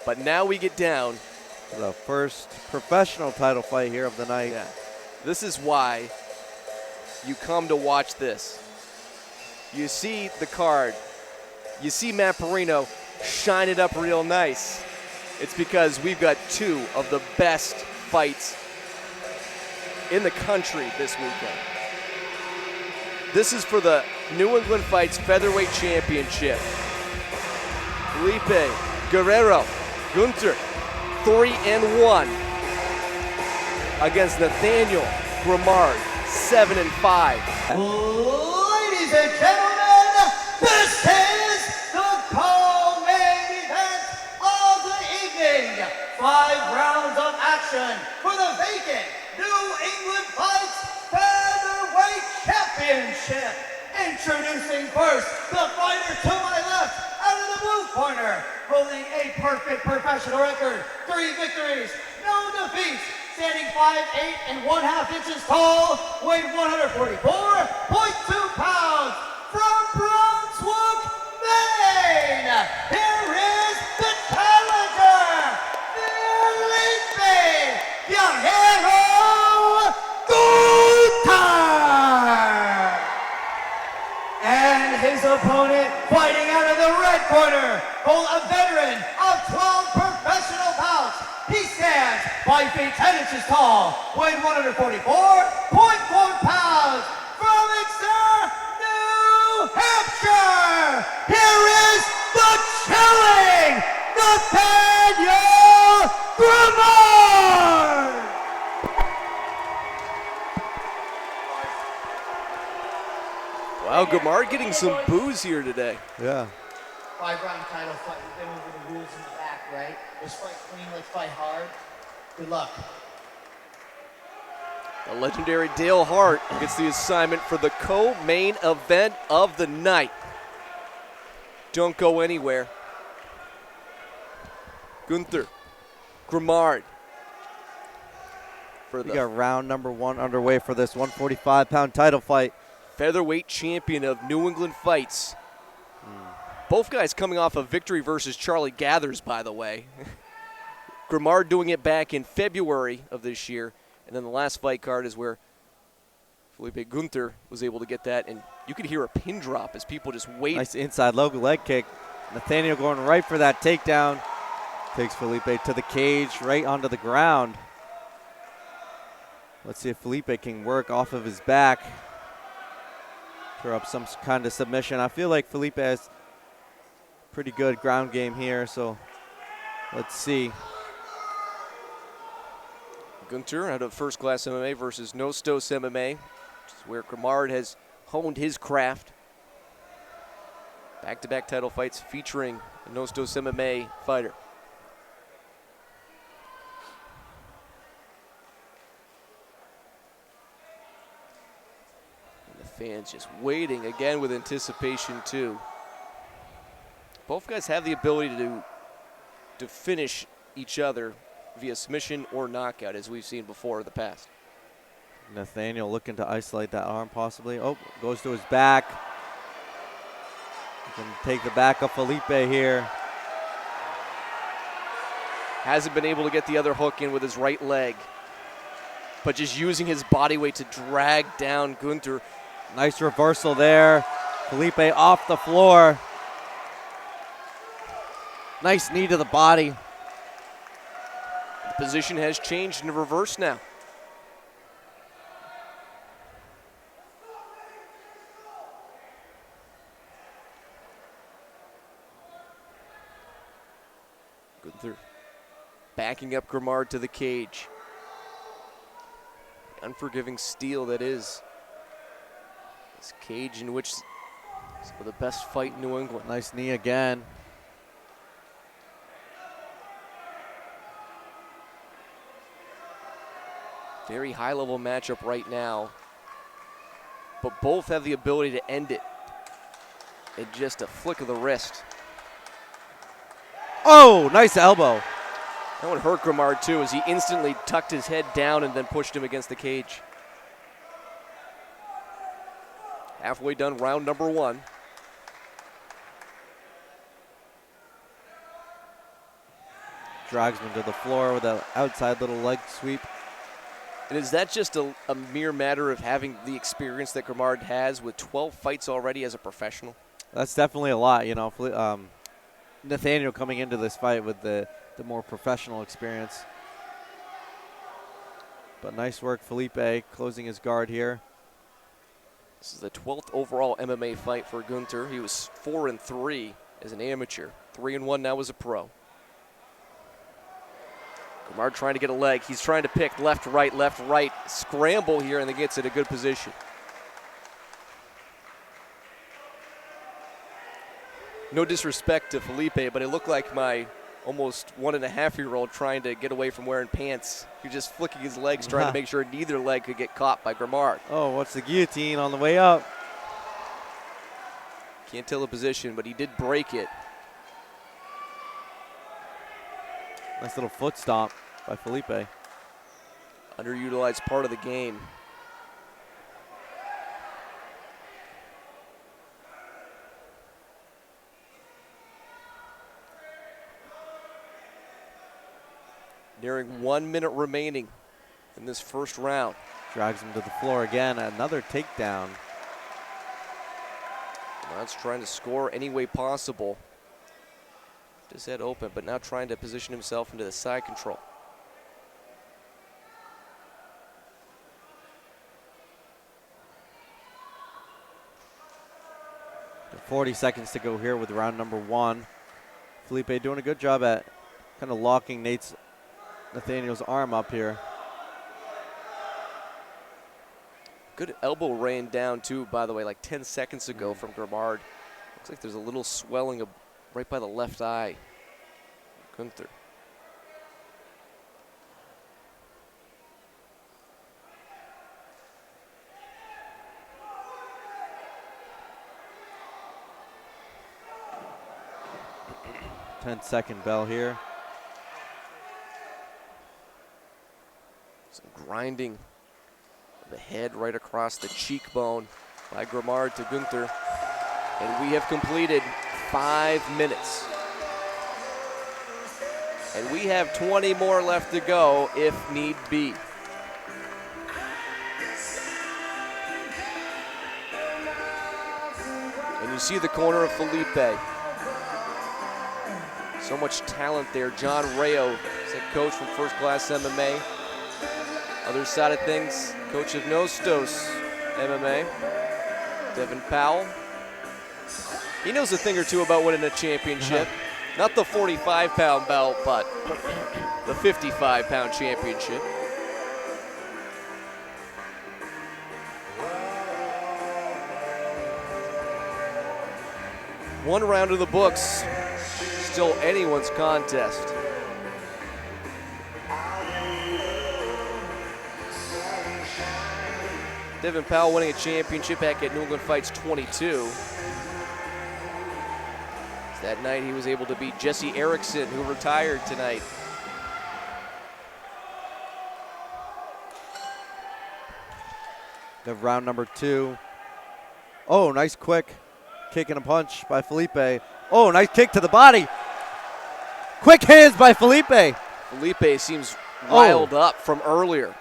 But now we get down to the first professional title fight here of the night. Yeah. This is why you come to watch this. You see the card. You see Matt Perino shine it up real nice. It's because we've got two of the best fights in the country this weekend. This is for the New England Fights Featherweight Championship. Felipe Guerrero, Günter, 3-1 against Nathaniel Grimard, 7-5. Ladies and gentlemen, this is the co-main event of the evening. 5 rounds of action for the vacant New England Fights Featherweight Championship. Introducing first, the fighter to my left, out of the blue corner, holding a perfect professional record, 3 victories, no defeats, standing 5'8" 1/2 inches tall, weighed 144.2 pounds, from Brunswick, Maine. Here is the challenger, Felipe Guerrero Günter. And his opponent, fighting out of the red corner, a veteran of 12 professional bouts. He stands 5 feet 10 inches tall, weighed 144.4 pounds, from Exeter, New Hampshire. Here is the chilling Nathaniel Grimard. Wow, Grimard getting some boos here today. Yeah. 5-round title fight. We've been over the rules in the back, right? Let's fight clean, let's fight hard. Good luck. The legendary Dale Hart gets the assignment for the co-main event of the night. Don't go anywhere. Günter, Grimard. We got round number 1 underway for this 145-pound title fight. Featherweight champion of New England Fights. Both guys coming off a victory versus Charlie Gathers, by the way. Grimard doing it back in February of this year. And then the last fight card is where Felipe Günter was able to get that. And you could hear a pin drop as people just wait. Nice inside low leg kick. Nathaniel going right for that takedown. Takes Felipe to the cage, right onto the ground. Let's see if Felipe can work off of his back. Throw up some kind of submission. I feel like Felipe has pretty good ground game here, so let's see. Günter out of First Class MMA versus Nostos MMA, which is where Grimard has honed his craft. Back-to-back title fights featuring a Nostos MMA fighter. And the fans just waiting again with anticipation too. Both guys have the ability to finish each other via submission or knockout, as we've seen before in the past. Nathaniel looking to isolate that arm possibly. Oh, goes to his back. He can take the back of Felipe here. Hasn't been able to get the other hook in with his right leg, but just using his body weight to drag down Günter. Nice reversal there. Felipe off the floor. Nice knee to the body. The position has changed in reverse now. Günter backing up Grimard to the cage. The unforgiving steel that is this cage in which some of the best fight in New England. Nice knee again. Very high-level matchup right now, but both have the ability to end it in just a flick of the wrist. Oh, nice elbow. That one hurt Grimard too, as he instantly tucked his head down and then pushed him against the cage. Halfway done round number 1. Drags him to the floor with an outside little leg sweep. And is that just a mere matter of having the experience that Grimard has with 12 fights already as a professional? That's definitely a lot, you know. Nathaniel coming into this fight with the more professional experience. But nice work, Felipe, closing his guard here. This is the 12th overall MMA fight for Günter. He was 4-3 as an amateur, 3-1 now as a pro. Grimard trying to get a leg. He's trying to pick left, right, scramble here, and then gets in a good position. No disrespect to Felipe, but it looked like my almost 1.5-year-old trying to get away from wearing pants. He was just flicking his legs, trying to make sure neither leg could get caught by Grimard. Oh, what's the guillotine on the way up? Can't tell the position, but he did break it. Nice little foot stomp by Felipe. Underutilized part of the game. Nearing 1 minute remaining in this first round. Drags him to the floor again. Another takedown. Grimard's trying to score any way possible. His head open, but now trying to position himself into the side control. The 40 seconds to go here with round number 1. Felipe doing a good job at kind of locking Nathaniel's arm up here. Good elbow rain down too, by the way, like 10 seconds ago from Grimard. Looks like there's a little swelling right by the left eye. Günter. Ten-second bell here. Some grinding of the head right across the cheekbone by Grimard to Günter. And we have completed 5 minutes. And we have 20 more left to go if need be. And you see the corner of Felipe. So much talent there. John Rayo is head coach from First Class MMA. Other side of things, coach of Nostos MMA, Devin Powell. He knows a thing or two about winning a championship. Not the 45-pound belt, but the 55-pound championship. One round of the books, still anyone's contest. Devin Powell winning a championship back at New England Fights 22. That night he was able to beat Jesse Erickson, who retired tonight. The round number 2. Oh, nice quick kick and a punch by Felipe. Oh, nice kick to the body. Quick hands by Felipe. Felipe seems riled up from earlier.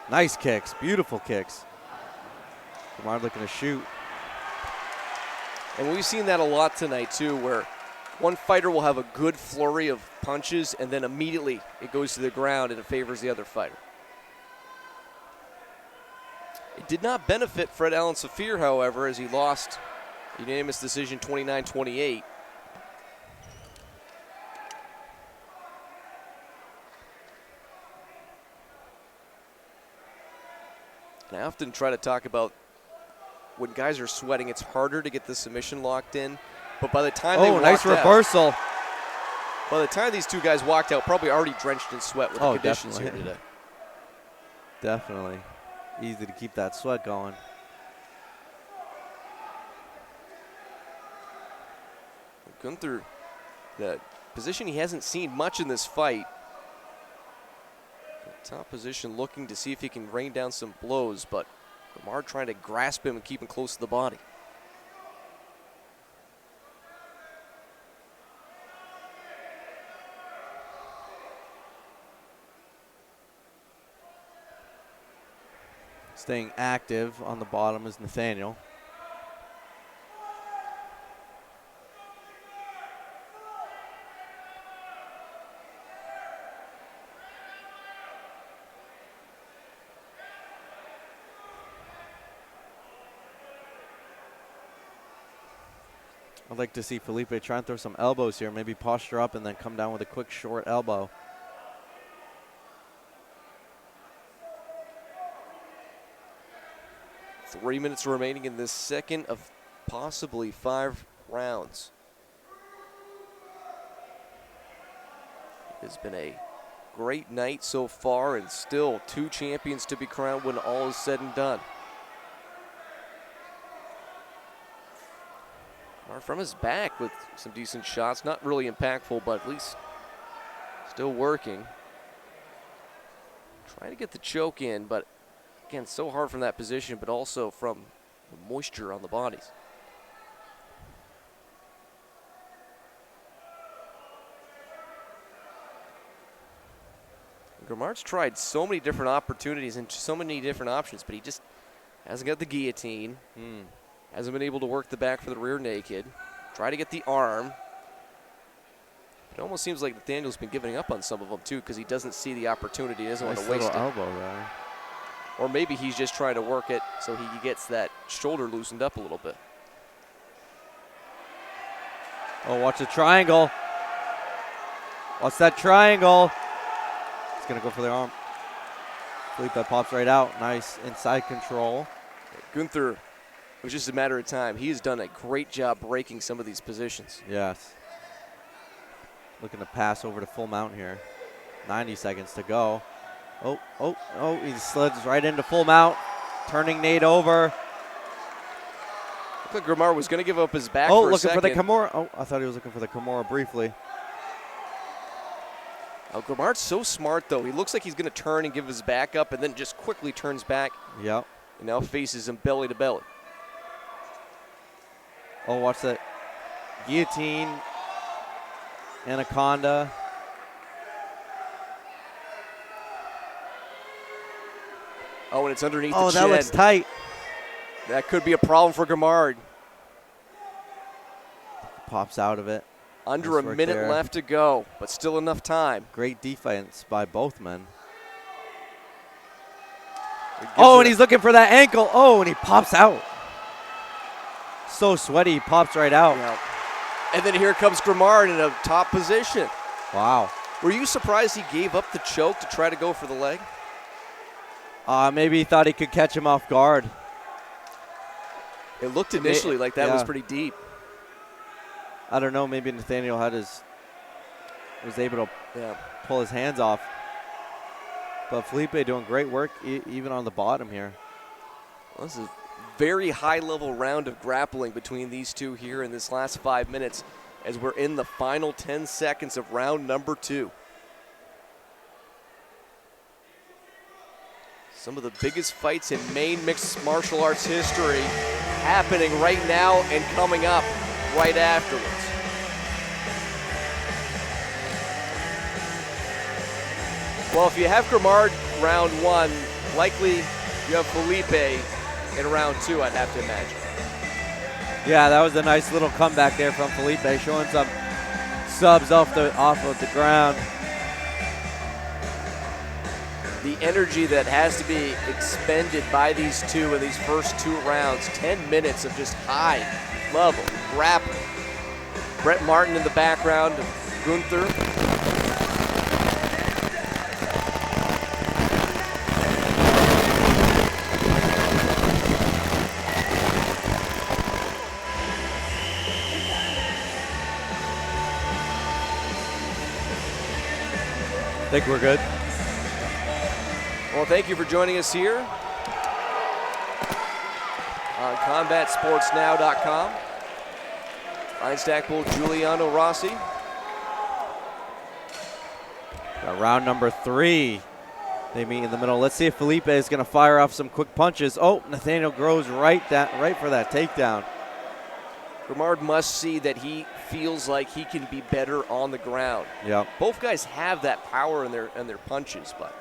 Nice kicks, beautiful kicks. Grimard looking to shoot. And we've seen that a lot tonight too, where one fighter will have a good flurry of punches and then immediately it goes to the ground and it favors the other fighter. It did not benefit Fred Allen Safir, however, as he lost a unanimous decision 29-28. And I often try to talk about when guys are sweating, it's harder to get the submission locked in. But by the time they walked nice reversal. out, by the time these two guys walked out, probably already drenched in sweat with the conditions definitely. here today. Definitely. Easy to keep that sweat going. Günter, the position he hasn't seen much in this fight. Top position, looking to see if he can rain down some blows, but Grimard trying to grasp him and keep him close to the body. Staying active on the bottom is Nathaniel. I'd like to see Felipe try and throw some elbows here, maybe posture up and then come down with a quick short elbow. Three minutes remaining in this second of possibly 5 rounds. It's been a great night so far, and still 2 champions to be crowned when all is said and done. From his back with some decent shots. Not really impactful, but at least still working. Trying to get the choke in, but again, so hard from that position, but also from the moisture on the bodies. Grimard's tried so many different opportunities and so many different options, but he just hasn't got the guillotine. Hasn't been able to work the back for the rear naked. Try to get the arm. It almost seems like Nathaniel's been giving up on some of them, too, because he doesn't see the opportunity. He doesn't want to waste it. Elbow there. Or maybe he's just trying to work it so he gets that shoulder loosened up a little bit. Oh, watch the triangle. Watch that triangle. He's going to go for the arm. Felipe pops right out. Nice inside control. Günter, it was just a matter of time. He has done a great job breaking some of these positions. Yes. Looking to pass over to full mount here. 90 seconds to go. Oh, he slides right into full mount. Turning Nate over. Looked like Grimard was going to give up his back for a second. Looking for the Kimura. Oh, I thought he was looking for the Kimura briefly. Oh, Grimard's so smart, though. He looks like he's going to turn and give his back up and then just quickly turns back. Yep. And now faces him belly to belly. Oh, watch that. Guillotine. Anaconda. Oh, and it's underneath the chin. Oh, that looks tight. That could be a problem for Grimard. Pops out of it. Under a minute left to go, but still enough time. Great defense by both men. Oh, and he's looking for that ankle. Oh, and he pops out. So sweaty, he pops right out. Yeah. And then here comes Grimard in a top position. Wow. Were you surprised he gave up the choke to try to go for the leg? Maybe he thought he could catch him off guard. It looked initially like that was pretty deep. I don't know. Maybe Nathaniel was able to pull his hands off. But Felipe doing great work even on the bottom here. Well, this is a very high-level round of grappling between these two here in this last 5 minutes as we're in the final 10 seconds of round number 2. Some of the biggest fights in Maine mixed martial arts history happening right now and coming up right afterwards. Well, if you have Grimard round 1, likely you have Felipe in round 2, I'd have to imagine. Yeah, that was a nice little comeback there from Felipe, showing some subs off of the ground. The energy that has to be expended by these two in these first 2 rounds, 10 minutes of just high level grappling. Brett Martin in the background, Günter. I think we're good. Well, thank you for joining us here on CombatSportsNow.com. Ryan Stackpole, Giuliano Rossi. Got round number 3. They meet in the middle. Let's see if Felipe is going to fire off some quick punches. Oh, Nathaniel grows right for that takedown. Grimard must see that he feels like he can be better on the ground. Yep. Both guys have that power in their punches, but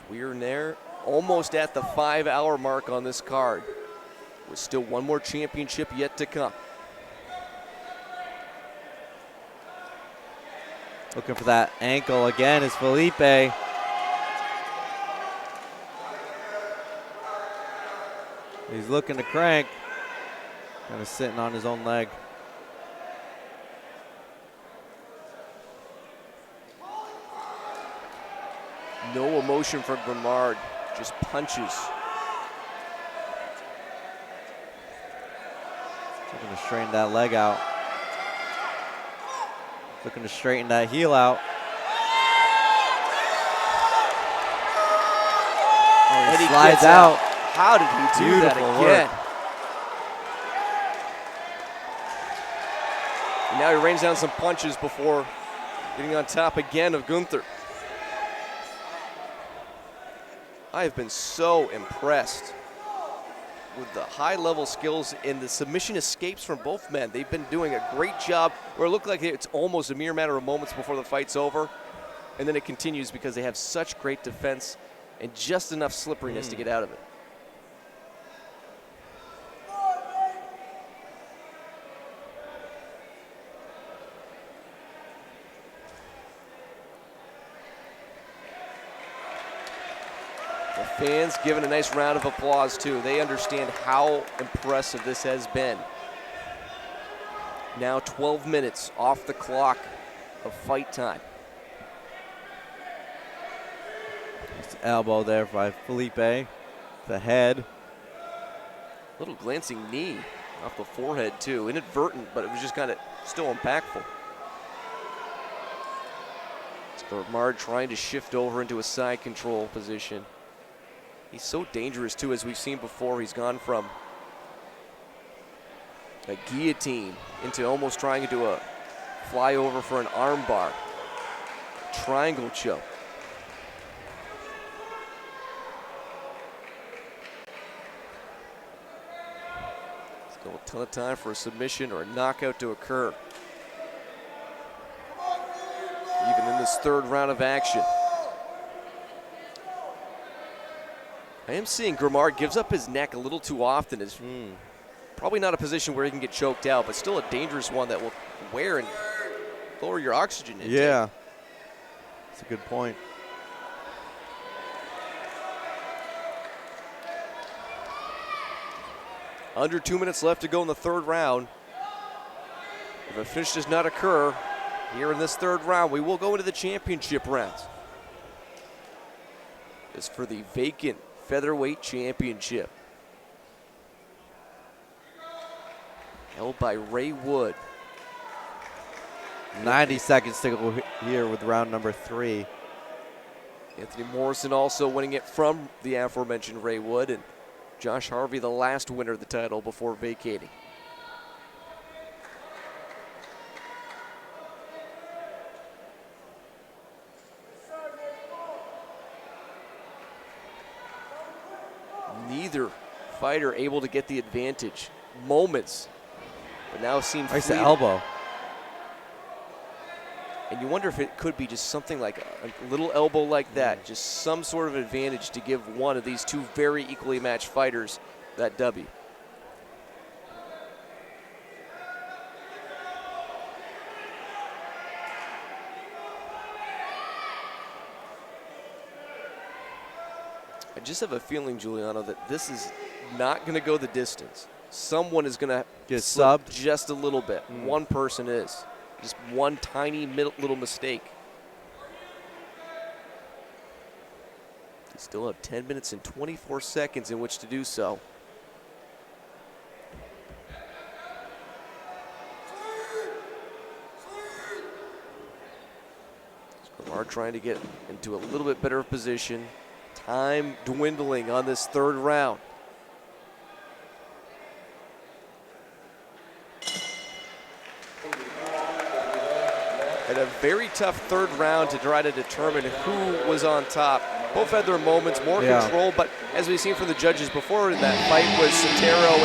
We're there, almost at the 5-hour mark on this card, with still one more championship yet to come. Looking for that ankle again is Felipe. He's looking to crank. Kind of sitting on his own leg. No emotion from Grimard, just punches. Looking to straighten that leg out. Looking to straighten that heel out. Oh, he slides out. How did he do that again? And now he rains down some punches before getting on top again of Günter. I have been so impressed with the high-level skills and the submission escapes from both men. They've been doing a great job where it looked like it's almost a mere matter of moments before the fight's over. And then it continues because they have such great defense and just enough slipperiness to get out of it. The fans giving a nice round of applause too. They understand how impressive this has been. Now 12 minutes off the clock of fight time. Nice elbow there by Felipe. The head. Little glancing knee off the forehead too. Inadvertent, but it was just kind of still impactful. It's Grimard trying to shift over into a side control position. He's so dangerous too, as we've seen before. He's gone from a guillotine into almost trying to do a flyover for an armbar. Triangle choke. Still a ton of time for a submission or a knockout to occur. Even in this third round of action. I am seeing Grimard gives up his neck a little too often. Is probably not a position where he can get choked out, but still a dangerous one that will wear and lower your oxygen intake. Yeah, that's a good point. Under 2 minutes left to go in the third round. If a finish does not occur here in this third round, we will go into the championship rounds. This for the vacant featherweight championship. Held by Ray Wood. 90 seconds to go here with round number 3. Anthony Morrison also winning it from the aforementioned Ray Wood, and Josh Harvey the last winner of the title before vacating. Neither fighter able to get the advantage. Moments, but now seem nice fleeting. Elbow. And you wonder if it could be just something like a little elbow like that, just some sort of advantage to give one of these two very equally matched fighters that W. I just have a feeling, Giuliano, that this is not going to go the distance. Someone is going to get slip subbed just a little bit. One person is. Just one tiny little mistake. You still have 10 minutes and 24 seconds in which to do so. Grimard trying to get into a little bit better position. Time dwindling on this third round. And a very tough third round to try to determine who was on top. Both had their moments, more control, but as we've seen from the judges before in that fight with Sotero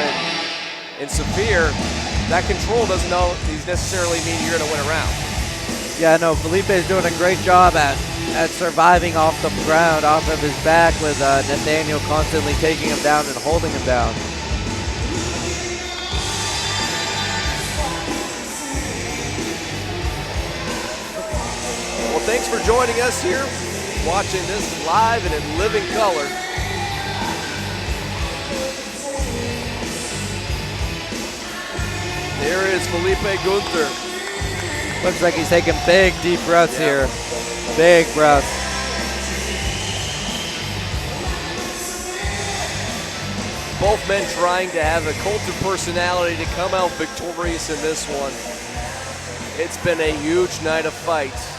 and Safir, that control doesn't necessarily mean you're going to win a round. Yeah, no, Felipe is doing a great job at at surviving off the ground, off of his back, with Nathaniel constantly taking him down and holding him down. Well, thanks for joining us here, watching this live and in living color. There is Felipe Günter. Looks like he's taking big, deep breaths here. Big breaths. Both men trying to have a cult of personality to come out victorious in this one. It's been a huge night of fights.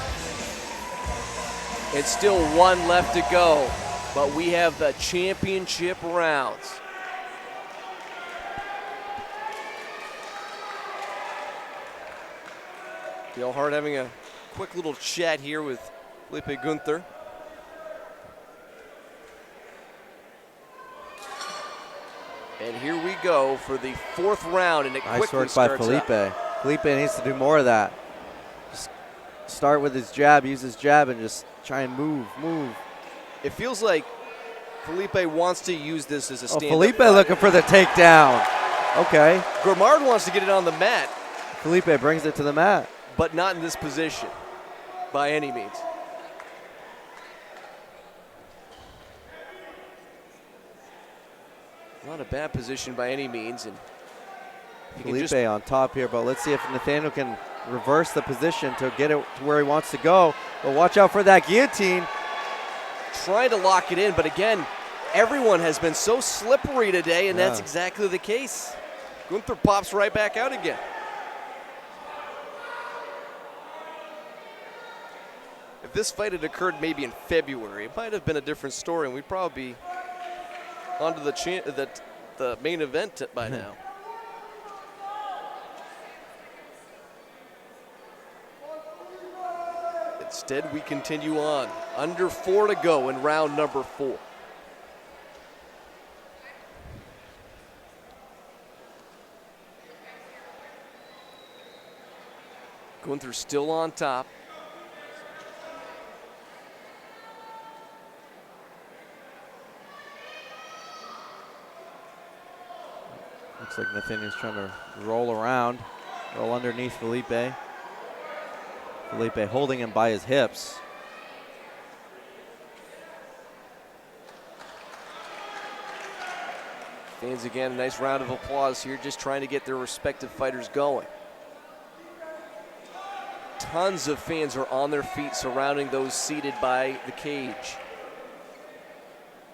It's still one left to go, but we have the championship rounds. Dale Hart having a quick little chat here with Felipe Günter. And here we go for the fourth round, and it Nice quickly work by starts Felipe. out. Felipe needs to do more of that. Just start with his jab, use his jab, and just try and move. It feels like Felipe wants to use this as a stand-up Felipe fight. looking for the takedown. Okay. Grimard wants to get it on the mat, Felipe brings it to the mat. but not in this position by any means. Not a bad position by any means. And he can Felipe just on top here, but let's see if Nathaniel can reverse the position to get it to where he wants to go. But watch out for that guillotine. trying to lock it in, but again, everyone has been so slippery today, and that's exactly the case. Günter pops right back out again. If this fight had occurred maybe in February, it might have been a different story, and we'd probably be onto the main event by now. Instead, we continue on. Under 4 to go in round number 4. Günter still on top. Looks like Nathaniel's trying to roll around, roll underneath Felipe. Felipe holding him by his hips. Fans again, a nice round of applause here, just trying to get their respective fighters going. Tons of fans are on their feet surrounding those seated by the cage.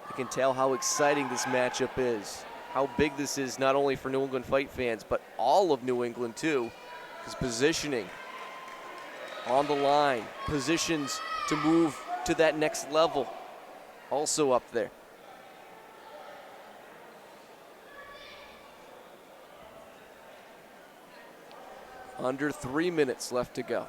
You can tell how exciting this matchup is, how big this is not only for New England fight fans, but all of New England too, because positioning on the line, positions to move to that next level, also up there. Under 3 minutes left to go.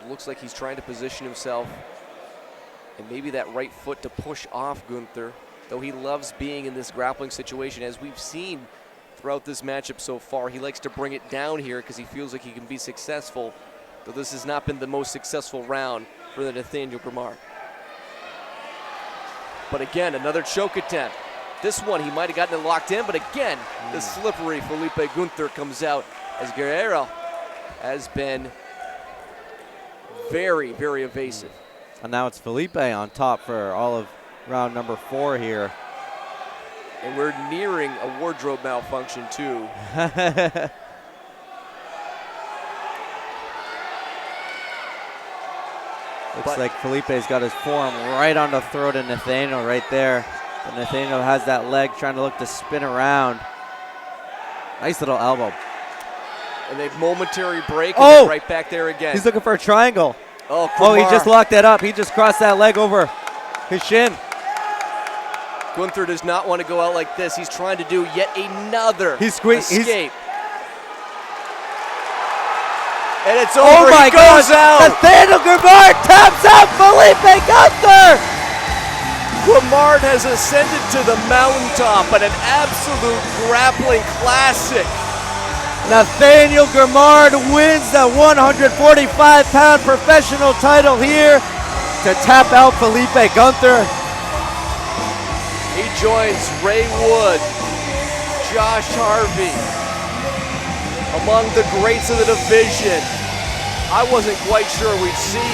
Looks like he's trying to position himself and maybe that right foot to push off Günter, though he loves being in this grappling situation. As we've seen throughout this matchup so far, he likes to bring it down here because he feels like he can be successful, though this has not been the most successful round for the Nathaniel Grimard. But again, another choke attempt. This one, he might have gotten it locked in, but again, the slippery Felipe Günter comes out as Guerrero has been very, very evasive. And now it's Felipe on top for all of round number 4 here. And we're nearing a wardrobe malfunction too. Looks like Felipe's got his forearm right on the throat of Nathaniel right there. But Nathaniel has that leg trying to look to spin around. Nice little elbow. And a momentary break, and then right back there again. He's looking for a triangle. Oh, he just locked that up. He just crossed that leg over his shin. Günter does not want to go out like this. He's trying to do yet another escape. And it's over. Oh my He goes gosh. out. Nathaniel Grimard taps out Felipe Günter. Grimard has ascended to the mountaintop at an absolute grappling classic. Nathaniel Grimard wins the 145-pound professional title here to tap out Felipe Günter. He joins Ray Wood, Josh Harvey, among the greats of the division. I wasn't quite sure we'd see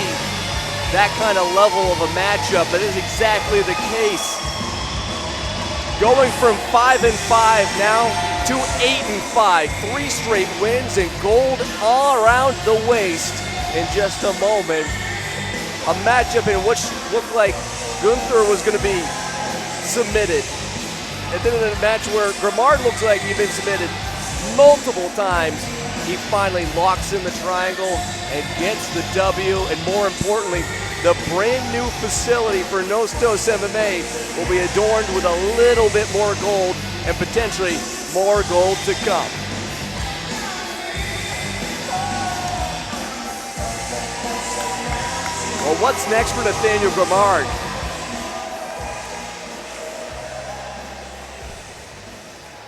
that kind of level of a matchup, but it is exactly the case. Going from 5-5 now to 8-5, 3 straight wins and gold all around the waist in just a moment. A matchup in which looked like Günter was going to be submitted. And then in a match where Grimard looks like he's been submitted multiple times, he finally locks in the triangle and gets the W. And more importantly, the brand new facility for Nostos MMA will be adorned with a little bit more gold and potentially more gold to come. Well, what's next for Nathaniel Grimard?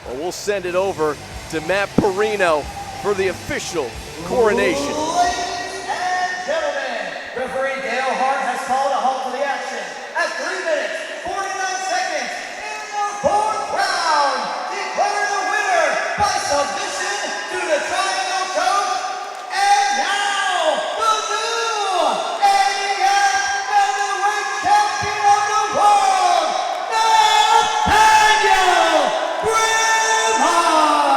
Well, we'll send it over to Matt Perino for the official coronation. Ladies and gentlemen, referee Dale Hart has called a halt to the action at 3 minutes, 49 seconds in the 4th round, declaring the winner by submission to the triangle choke. And now, the new AEF featherweight champion of the world, Nathaniel Grimard.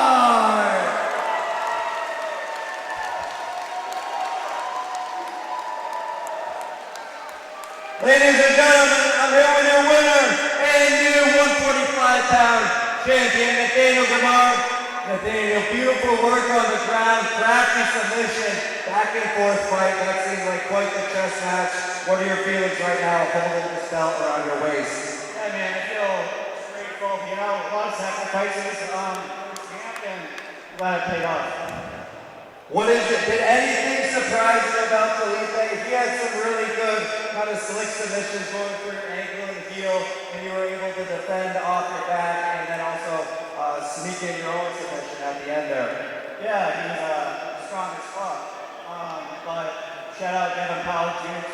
Ladies and gentlemen, I'm here with your winner and new 145-pound champion, Nathaniel Grimard. Nathaniel, beautiful work on the ground, crafty submission, back and forth fight. That seemed like quite the chess match. What are your feelings right now holding this belt around your waist? Yeah, man, I feel grateful. You know, a lot of sacrifices. And glad it paid off. What is it? Did anything surprise you about Felipe? He had some really good kind of slick submissions going through your ankle and heel, and you were able to defend off your back and then also sneak in your own submission at the end there. Yeah, he's strong as fuck. But shout out Devin Powell Jr.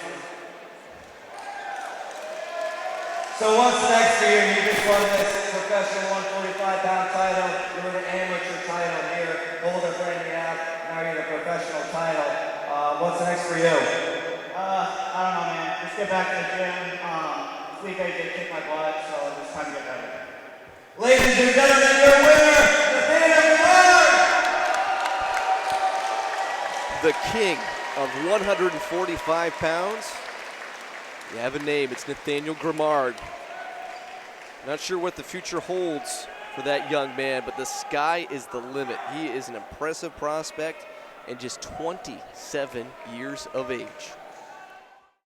So what's next for you? You just won this professional 145-pound title. You were the amateur title here, holder for Indiana. Now you're the professional title. What's next for you? I don't know, man. Just get back to the gym. Felipe did kick my butt, so it's time to get better. Ladies and gentlemen, your winner, Nathaniel Grimard! The king of 145 pounds. You have a name, it's Nathaniel Grimard. Not sure what the future holds for that young man, but the sky is the limit. He is an impressive prospect and just 27 years of age.